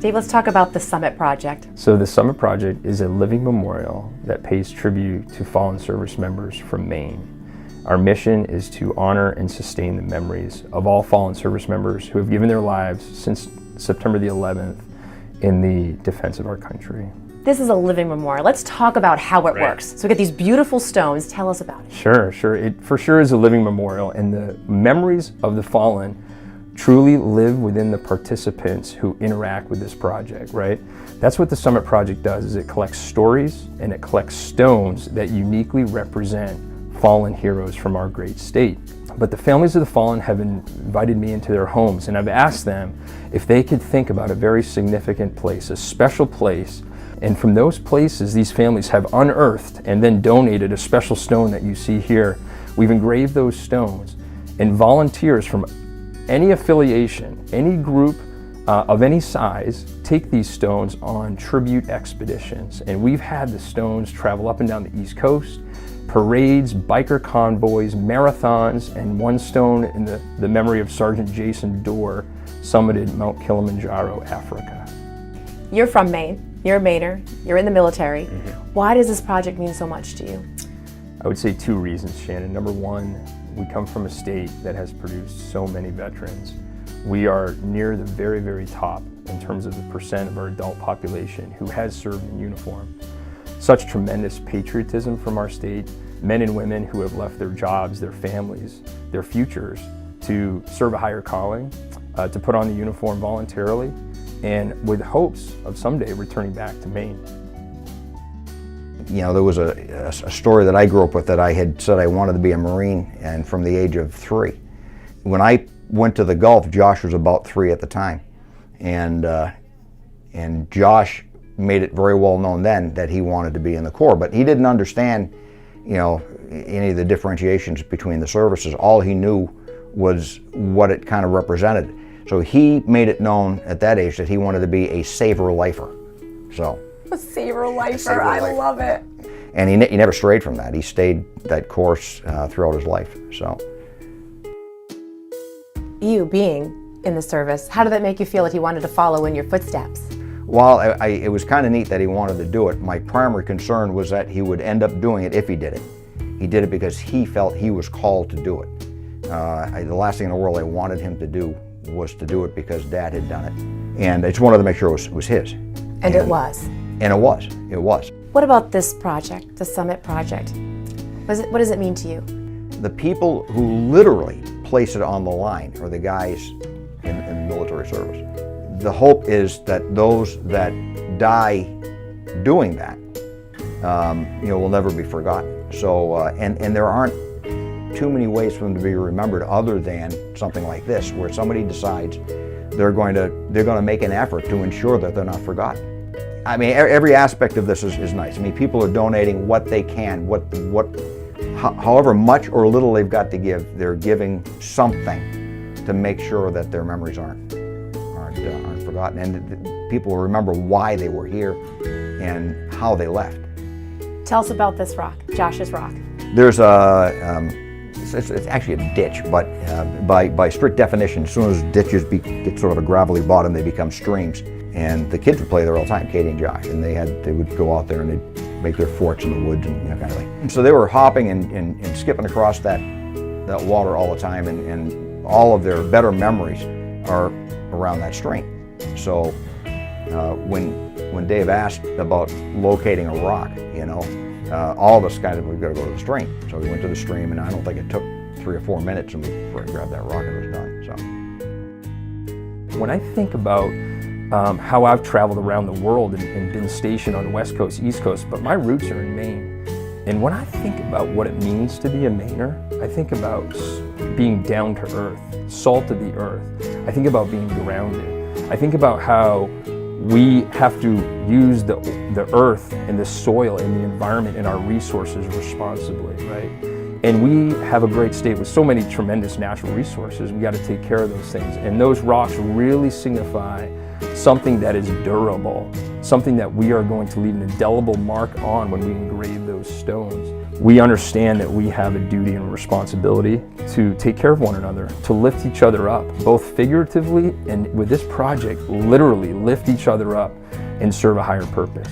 Dave, let's talk about the Summit Project. So the Summit Project is a living memorial that pays tribute to fallen service members from Maine. Our mission is to honor and sustain the memories of all fallen service members who have given their lives since September the 11th in the defense of our country. This is a living memorial. Let's talk about how it works. So we get these beautiful stones. Tell us about it. Sure. It for sure is a living memorial, and the memories of the fallen truly live within the participants who interact with this project, right? That's what the Summit Project does, is it collects stories and it collects stones that uniquely represent fallen heroes from our great state. But the families of the fallen have invited me into their homes, and I've asked them if they could think about a very significant place, a special place. And from those places, these families have unearthed and then donated a special stone that you see here. We've engraved those stones, and volunteers from any affiliation, any group of any size, take these stones on tribute expeditions. And we've had the stones travel up and down the East Coast, parades, biker convoys, marathons, and one stone in the memory of Sergeant Jason Dorr summited Mount Kilimanjaro, Africa. You're from Maine, you're a Mainer, you're in the military. Why does this project mean so much to you? I would say two reasons, Shannon. Number one, we come from a state that has produced so many veterans. We are near the very, very top in terms of the percent of our adult population who has served in uniform. Such tremendous patriotism from our state, men and women who have left their jobs, their families, their futures to serve a higher calling, to put on the uniform voluntarily, and with hopes of someday returning back to Maine. You know, there was a story that I grew up with that I had said I wanted to be a Marine, and from the age of 3. When I went to the Gulf, Josh was about 3 at the time, and Josh made it very well known then that he wanted to be in the Corps, but he didn't understand, you know, any of the differentiations between the services. All he knew was what it kind of represented. So he made it known at that age that he wanted to be a saver lifer. So. A saver lifer, I love it. And he never strayed from that. He stayed that course throughout his life. So, you being in the service, how did that make you feel that he wanted to follow in your footsteps? While it was kind of neat that he wanted to do it, my primary concern was that he would end up doing it if he did it. He did it because he felt he was called to do it. The last thing in the world I wanted him to do was to do it because Dad had done it. And I just wanted to make sure it was his. And it was. And it was. What about this project, the Summit Project? What does it mean to you? The people who literally place it on the line are the guys in the military service. The hope is that those that die doing that, will never be forgotten. So, and there aren't too many ways for them to be remembered other than something like this, where somebody decides they're going to make an effort to ensure that they're not forgotten. I mean, every aspect of this is nice. I mean, people are donating what they can, however much or little they've got to give, they're giving something to make sure that their memories aren't forgotten, and people will remember why they were here and how they left. Tell us about this rock, Josh's rock. There's it's actually a ditch, but by strict definition, as soon as ditches get sort of a gravelly bottom, they become streams. And the kids would play there all the time, Katie and Josh, and they would go out there and they'd make their forts in the woods and kind of thing. And so they were hopping and skipping across that water all the time, and all of their better memories are around that stream. So when Dave asked about locating a rock, all of us kind of, we've got to go to the stream. So we went to the stream, and I don't think it took 3 or 4 minutes, and we grabbed that rock and it was done. So when I think about how I've traveled around the world and been stationed on the West Coast, East Coast, but my roots are in Maine. And when I think about what it means to be a Mainer, I think about being down to earth, salt of the earth. I think about being grounded. I think about how we have to use the earth and the soil and the environment and our resources responsibly, right? And we have a great state with so many tremendous natural resources. We got to take care of those things. And those rocks really signify something that is durable, something that we are going to leave an indelible mark on when we engrave those stones. we understand that we have a duty and a responsibility to take care of one another, to lift each other up, both figuratively and with this project, literally lift each other up and serve a higher purpose.